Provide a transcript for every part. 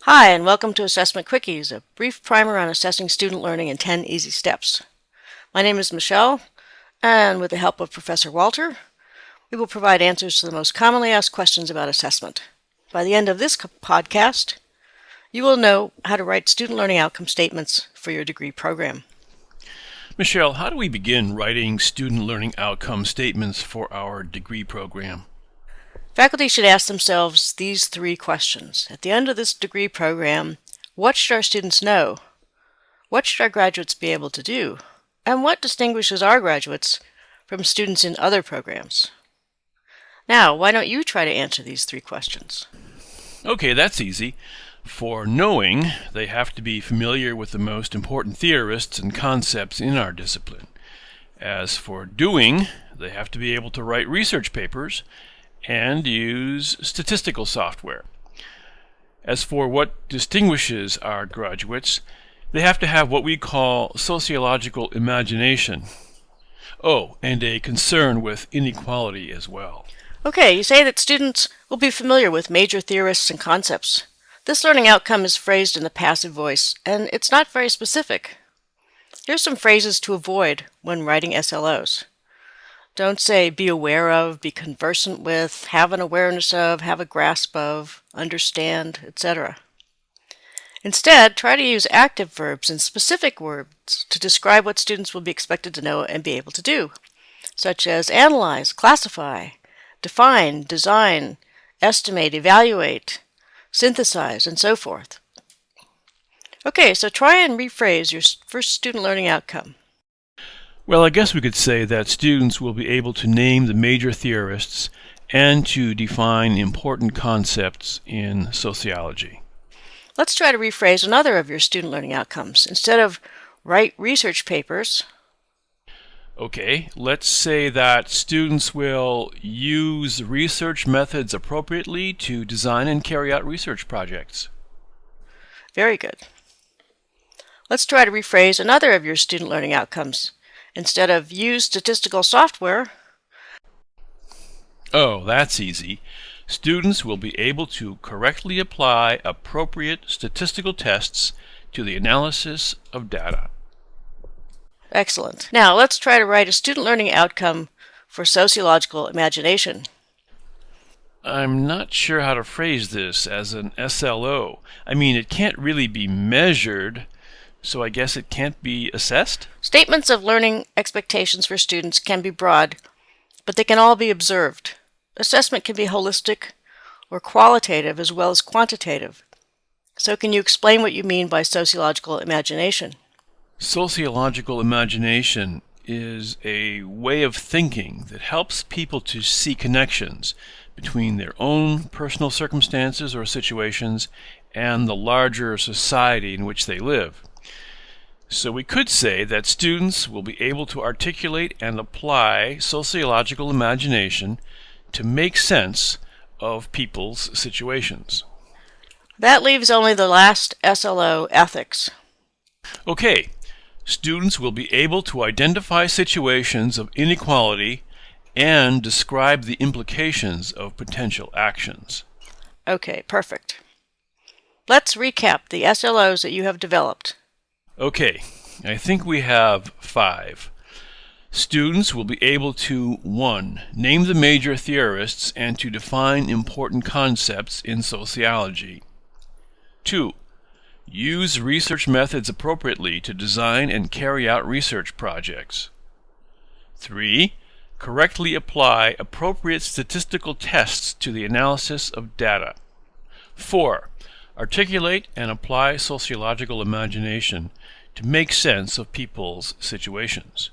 Hi, and welcome to Assessment Quickies, a brief primer on assessing student learning in 10 easy steps. My name is Michelle, and with the help of Professor Walter, we will provide answers to the most commonly asked questions about assessment. By the end of this podcast, you will know how to write student learning outcome statements for your degree program. Michelle, how do we begin writing student learning outcome statements for our degree program? Faculty should ask themselves these three questions. At the end of this degree program, what should our students know? What should our graduates be able to do? And what distinguishes our graduates from students in other programs? Now, why don't you try to answer these three questions? Okay, that's easy. For knowing, they have to be familiar with the most important theorists and concepts in our discipline. As for doing, they have to be able to write research papers and use statistical software. As for what distinguishes our graduates, they have to have what we call sociological imagination. Oh, and a concern with inequality as well. Okay, you say that students will be familiar with major theorists and concepts. This learning outcome is phrased in the passive voice, and it's not very specific. Here's some phrases to avoid when writing SLOs. Don't say be aware of, be conversant with, have an awareness of, have a grasp of, understand, etc. Instead, try to use active verbs and specific words to describe what students will be expected to know and be able to do, such as analyze, classify, define, design, estimate, evaluate, synthesize, and so forth. Okay, so try and rephrase your first student learning outcome. Well, I guess we could say that students will be able to name the major theorists and to define important concepts in sociology. Let's try to rephrase another of your student learning outcomes. Instead of write research papers, Okay, let's say that students will use research methods appropriately to design and carry out research projects. Very good. Let's try to rephrase another of your student learning outcomes. Instead of use statistical software, Oh, that's easy. Students will be able to correctly apply appropriate statistical tests to the analysis of data. Excellent. Now let's try to write a student learning outcome for sociological imagination. I'm not sure how to phrase this as an SLO. I mean, it can't really be measured, so I guess it can't be assessed? Statements of learning expectations for students can be broad, but they can all be observed. Assessment can be holistic or qualitative as well as quantitative. So can you explain what you mean by sociological imagination? Sociological imagination is a way of thinking that helps people to see connections between their own personal circumstances or situations and the larger society in which they live. So we could say that students will be able to articulate and apply sociological imagination to make sense of people's situations. That leaves only the last SLO, ethics. Okay, students will be able to identify situations of inequality and describe the implications of potential actions. Okay, perfect. Let's recap the SLOs that you have developed. Okay, I think we have 5. Students will be able to 1. Name the major theorists and to define important concepts in sociology. 2. Use research methods appropriately to design and carry out research projects. 3. Correctly apply appropriate statistical tests to the analysis of data. 4. Articulate and apply sociological imagination to make sense of people's situations.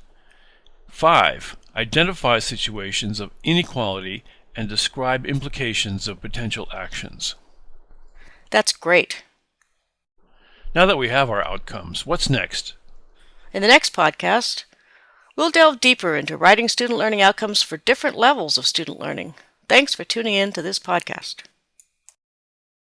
5. Identify situations of inequality and describe implications of potential actions. That's great. Now that we have our outcomes, what's next? In the next podcast, we'll delve deeper into writing student learning outcomes for different levels of student learning. Thanks for tuning in to this podcast.